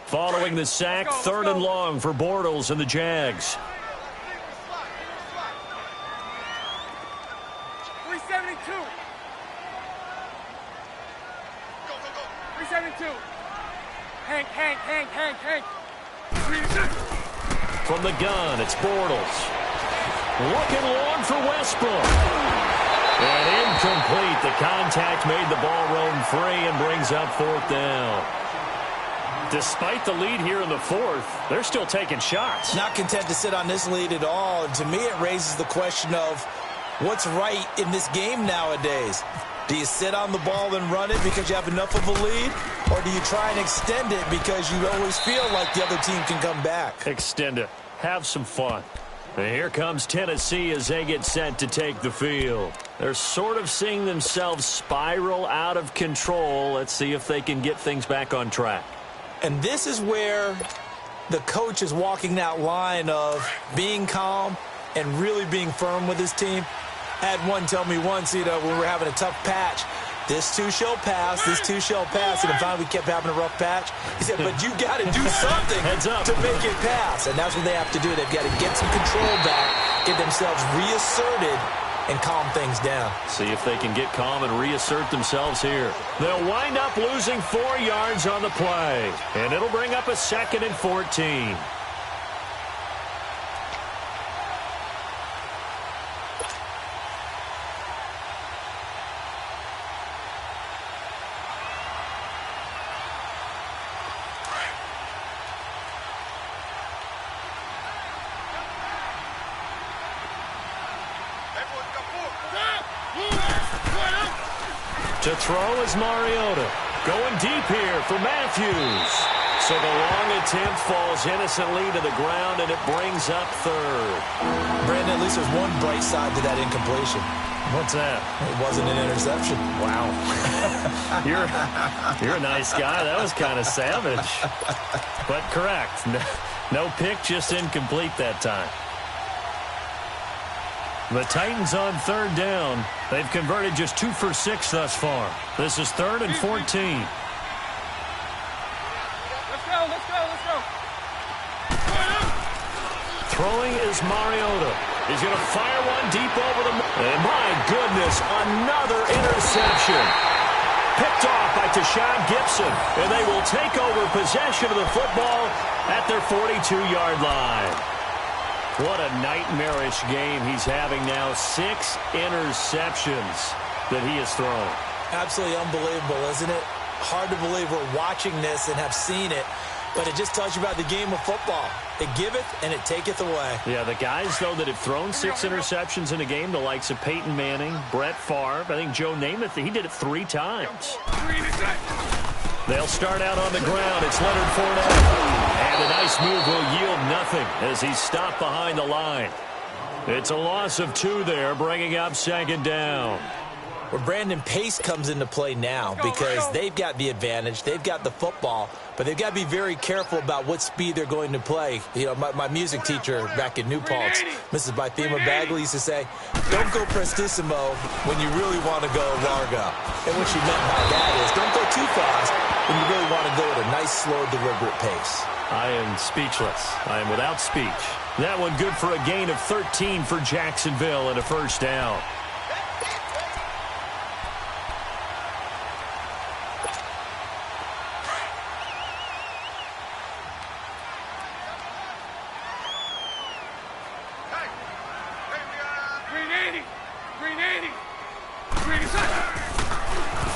Following the sack, 3rd and long for Bortles and the Jags. 372. Hank. From the gun, it's Bortles. Looking long for Westbrook. And incomplete. The contact made the ball roam free and brings up 4th down. Despite the lead here in the 4th, they're still taking shots. Not content to sit on this lead at all. And to me, it raises the question of what's right in this game nowadays. Do you sit on the ball and run it because you have enough of a lead? Or do you try and extend it because you always feel like the other team can come back? Extend it. Have some fun. And here comes Tennessee as they get set to take the field. They're sort of seeing themselves spiral out of control. Let's see if they can get things back on track. And this is where the coach is walking that line of being calm and really being firm with his team. Had one tell me once, when we were having a tough patch, this too shall pass, this too shall pass. And then finally we kept having a rough patch. He said, but you got to do something to make it pass. And that's what they have to do. They've got to get some control back, get themselves reasserted, and calm things down. See if they can get calm and reassert themselves here. They'll wind up losing 4 yards on the play. And it'll bring up a 2nd and 14. To throw is Mariota. Going deep here for Matthews. So the long attempt falls innocently to the ground, and it brings up 3rd. Brandon, at least there's one bright side to that incompletion. What's that? It wasn't an interception. Wow. You're a nice guy. That was kind of savage. But correct. No pick, just incomplete that time. The Titans on 3rd down. They've converted just 2 for 6 thus far. This is 3rd and 14. Throwing is Mariota. He's going to fire one deep over the... And my goodness, another interception. Picked off by Tashawn Gibson. And they will take over possession of the football at their 42-yard line. What a nightmarish game he's having now. 6 interceptions that he has thrown. Absolutely unbelievable, isn't it? Hard to believe we're watching this and have seen it. But it just tells you about the game of football. It giveth and it taketh away. Yeah, the guys, though, that have thrown 6 interceptions in a game, the likes of Peyton Manning, Brett Favre, I think Joe Namath, he did it 3 times. They'll start out on the ground. It's Leonard Fournette. And a nice move will yield nothing as he's stopped behind the line. It's a loss of 2 there, bringing up second down. Well, Brandon, pace comes into play now because they've got the advantage. They've got the football, but they've got to be very careful about what speed they're going to play. You know, my music teacher back in New Paltz, Mrs. Bythema Bagley, used to say, don't go prestissimo when you really want to go largo. And what she meant by that is don't go too fast when you really want to go at a nice, slow, deliberate pace. I am speechless. I am without speech. That one good for a gain of 13 for Jacksonville and a first down.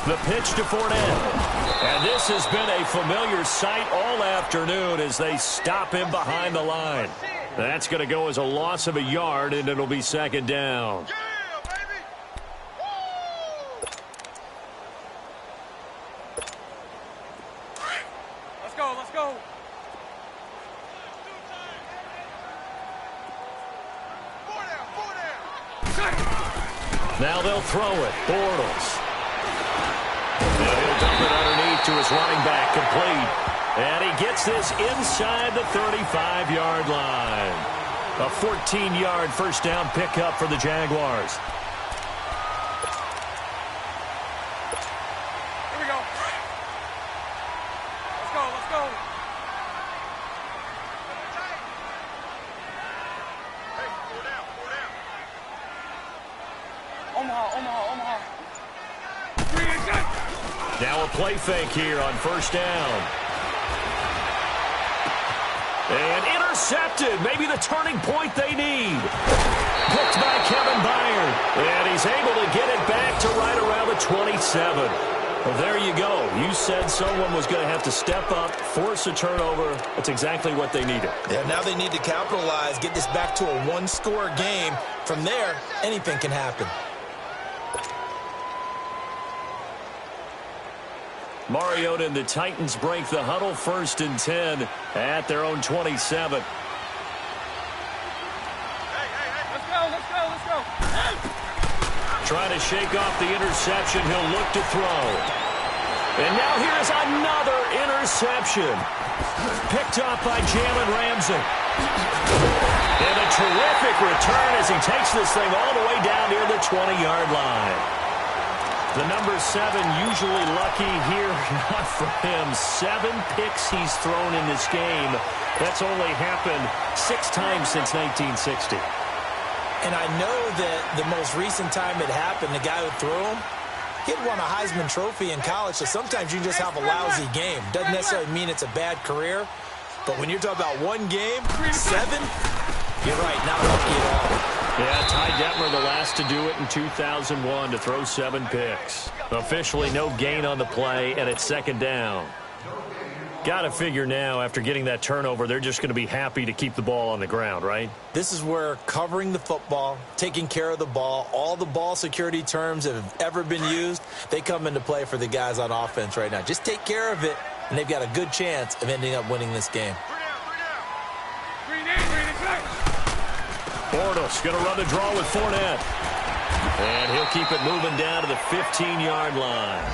The pitch to Fournette. And this has been a familiar sight all afternoon as they stop him behind the line. That's going to go as a loss of a yard, and it'll be second down. Yeah, baby. Let's go, let's go. Now they'll throw it. Bortles. Now he'll dump it underneath to his running back, complete. And he gets this inside the 35-yard line. A 14-yard first down pickup for the Jaguars. Here we go. Let's go, let's go. Hey, pull down, pull down. Omaha. Now a play fake here on first down. And intercepted. Maybe the turning point they need. Picked by Kevin Byard. And he's able to get it back to right around the 27. Well, there you go. You said someone was going to have to step up, force a turnover. That's exactly what they needed. Yeah, now they need to capitalize, get this back to a one-score game. From there, anything can happen. Mariota and the Titans break the huddle, 1st and 10 at their own 27. Hey, let's go. Trying to shake off the interception. He'll look to throw. And now here's another interception. Picked off by Jalen Ramsey. And a terrific return as he takes this thing all the way down near the 20-yard line. The number 7 usually lucky here, not for him. 7 picks he's thrown in this game. That's only happened 6 times since 1960. And I know that the most recent time it happened, the guy who threw him, he had won a Heisman Trophy in college, so sometimes you just have a lousy game. Doesn't necessarily mean it's a bad career, but when you're talking about one game, 7, you're right, not lucky at all. Yeah, Ty Detmer the last to do it in 2001 to throw 7 picks. Officially no gain on the play, and it's second down. Got to figure now, after getting that turnover, they're just going to be happy to keep the ball on the ground, right? This is where covering the football, taking care of the ball, all the ball security terms that have ever been used, they come into play for the guys on offense right now. Just take care of it, and they've got a good chance of ending up winning this game. Bortles going to run the draw with Fournette. And he'll keep it moving down to the 15-yard line.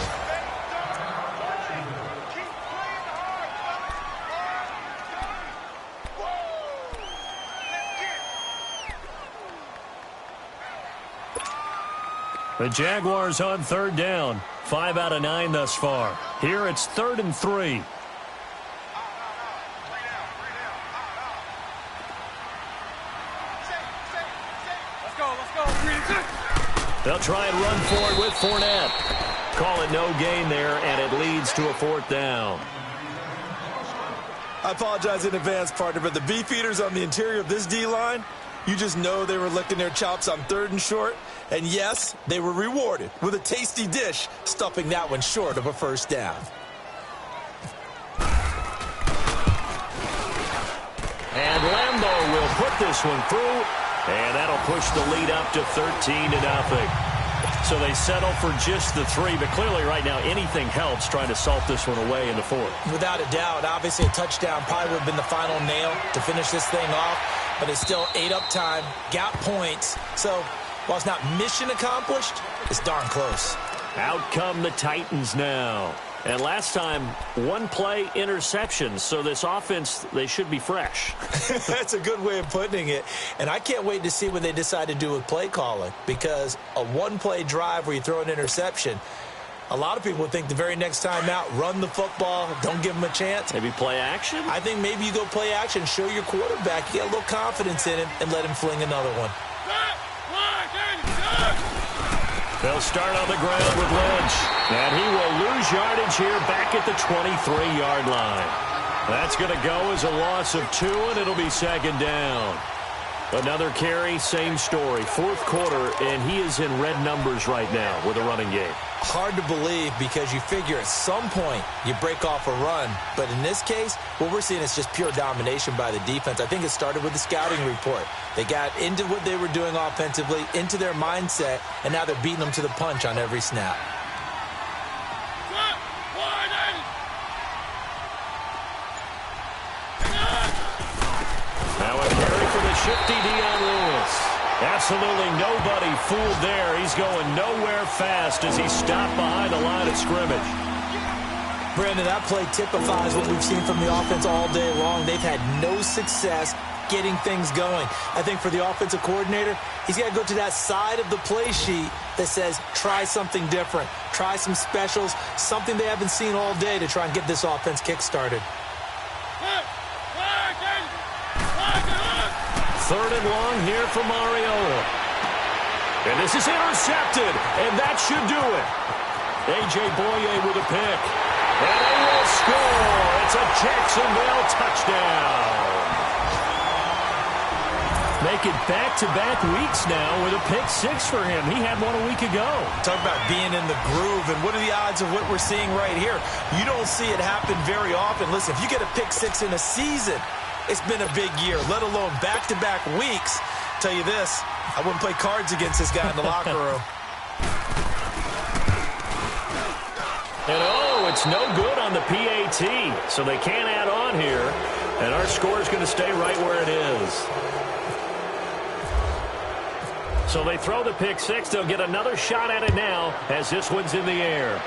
The Jaguars on 3rd down. 5 out of 9 thus far. Here it's 3rd and 3. try and run for it with Fournette. Call it no gain there, and it leads to a 4th down. I apologize in advance, partner, but the beef eaters on the interior of this D-line, you just know they were licking their chops on 3rd and short. And yes, they were rewarded with a tasty dish, stuffing that one short of a 1st down. And Lambeau will put this one through, and that'll push the lead up to 13-0. So they settle for just the 3, but clearly right now anything helps trying to salt this one away in the 4th. Without a doubt, obviously a touchdown probably would have been the final nail to finish this thing off, but it's still 8-up time, got points. So while it's not mission accomplished, it's darn close. Out come the Titans now. And last time, 1-play interception. So this offense, they should be fresh. That's a good way of putting it. And I can't wait to see what they decide to do with play calling, because a 1-play drive where you throw an interception, a lot of people would think the very next time out, run the football, don't give them a chance. Maybe play action? I think maybe you go play action, show your quarterback, you get a little confidence in him, and let him fling another one. They'll start on the ground with Lynch. And he will lose yardage here back at the 23-yard line. That's going to go as a loss of 2, and it'll be 2nd down. Another carry, same story. 4th quarter, and he is in red numbers right now with a running game. Hard to believe, because you figure at some point you break off a run. But in this case, what we're seeing is just pure domination by the defense. I think it started with the scouting report. They got into what they were doing offensively, into their mindset, and now they're beating them to the punch on every snap. Now a carry for the shifty Dion Lewis. Absolutely nobody fooled there. He's going nowhere fast as he stopped behind the line of scrimmage. Brandon, that play typifies what we've seen from the offense all day long. They've had no success getting things going. I think for the offensive coordinator, he's got to go to that side of the play sheet that says try something different, try some specials, something they haven't seen all day to try and get this offense kick-started. 3rd and long here for Mariota. And this is intercepted, and that should do it. A.J. Boye with a pick. And they will score. It's a Jacksonville touchdown. Make it back-to-back weeks now with a pick 6 for him. He had one a week ago. Talk about being in the groove, and what are the odds of what we're seeing right here? You don't see it happen very often. Listen, if you get a pick 6 in a season, it's been a big year, let alone back-to-back weeks. Tell you this, I wouldn't play cards against this guy in the locker room. And oh, it's no good on the PAT, so they can't add on here. And our score is going to stay right where it is. So they throw the pick 6. They'll get another shot at it now as this one's in the air.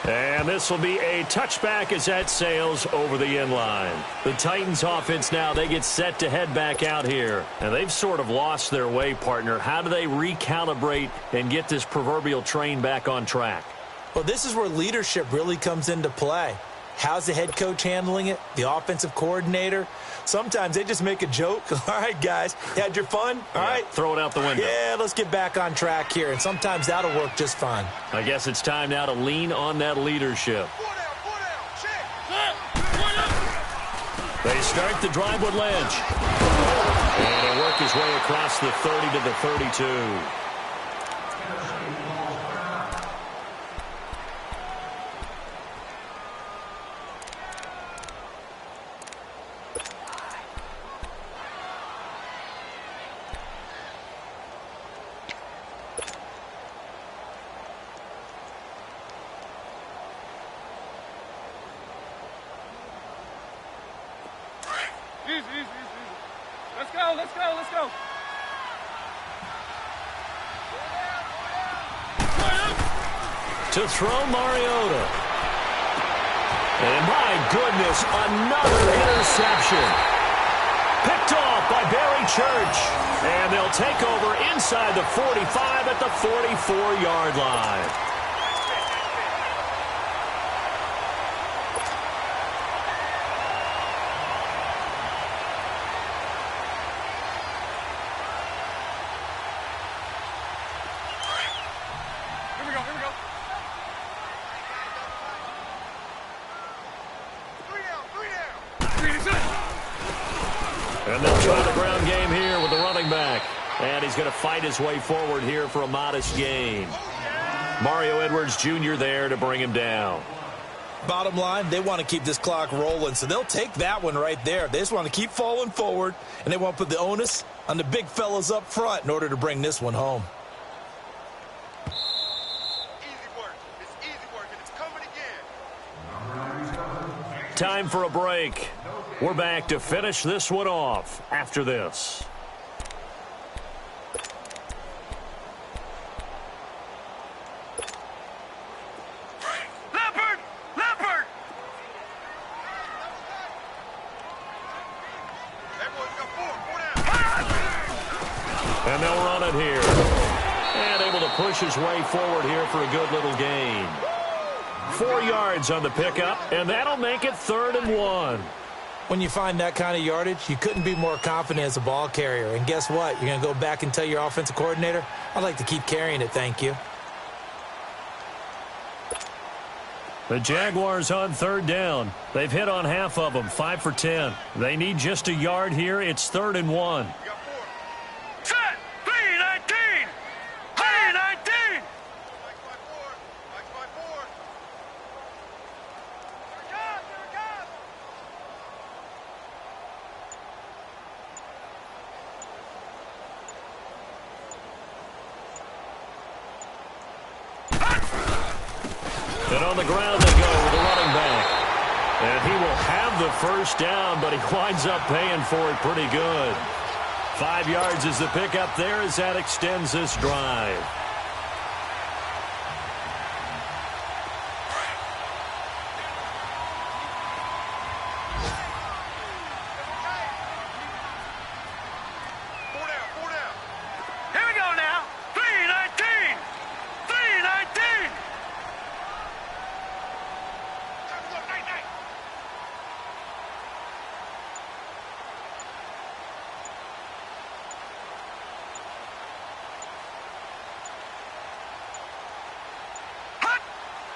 And this will be a touchback as that sails over the end line. The Titans offense now, they get set to head back out here. And they've sort of lost their way, partner. How do they recalibrate and get this proverbial train back on track? Well, this is where leadership really comes into play. How's the head coach handling it? The offensive coordinator? Sometimes they just make a joke. All right, guys, you had your fun? All right. Throw it out the window. Yeah, let's get back on track here. And sometimes that'll work just fine. I guess it's time now to lean on that leadership. They start the drive with Lynch. And he'll work his way across the 30 to the 32. Let's go. To throw Mariota. And my goodness, another interception. Picked off by Barry Church. And they'll take over inside the 45 at the 44-yard line. And he's going to fight his way forward here for a modest gain. Mario Edwards Jr. there to bring him down. Bottom line, they want to keep this clock rolling, so they'll take that one right there. They just want to keep falling forward, and they want to put the onus on the big fellas up front in order to bring this one home. Easy work. It's easy work, and it's coming again. Time for a break. We're back to finish this one off after this. And they'll run it here. And able to push his way forward here for a good little gain. 4 yards on the pickup, and that'll make it 3rd and 1. When you find that kind of yardage, you couldn't be more confident as a ball carrier. And guess what? You're going to go back and tell your offensive coordinator, I'd like to keep carrying it, thank you. The Jaguars on 3rd down. They've hit on half of them, 5 for 10. They need just a yard here. It's 3rd and 1. Set! 3-19! 3-19! And on the ground they go with the running back. And he will have the first down, but he winds up paying for it pretty good. 5 yards is the pickup there as that extends this drive. Here we go now. 3-19! 3-19!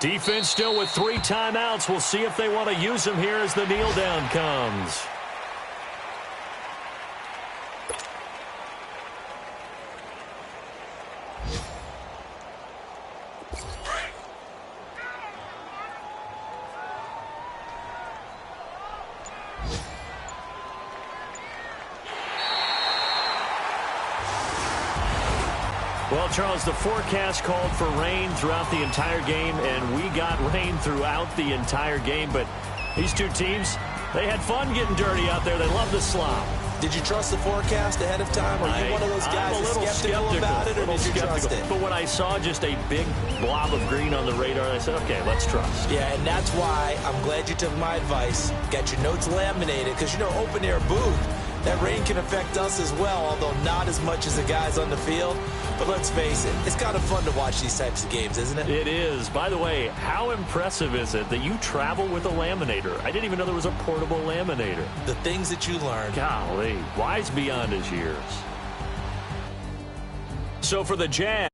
Defense still with 3 timeouts. We'll see if they want to use them here as the kneel down comes. Well, Charles, the forecast called for rain throughout the entire game, and we got rain throughout the entire game. But these two teams, they had fun getting dirty out there. They love the slop. Did you trust the forecast ahead of time? Are you one of those guys that's skeptical about it, or did you trust it? But when I saw just a big blob of green on the radar, I said, okay, let's trust. Yeah, and that's why I'm glad you took my advice. Got your notes laminated, because, you know, open-air booth, that rain can affect us as well, although not as much as the guys on the field. But let's face it, it's kind of fun to watch these types of games, isn't it? It is. By the way, how impressive is it that you travel with a laminator? I didn't even know there was a portable laminator. The things that you learn. Golly, wise beyond his years. So for the Jazz.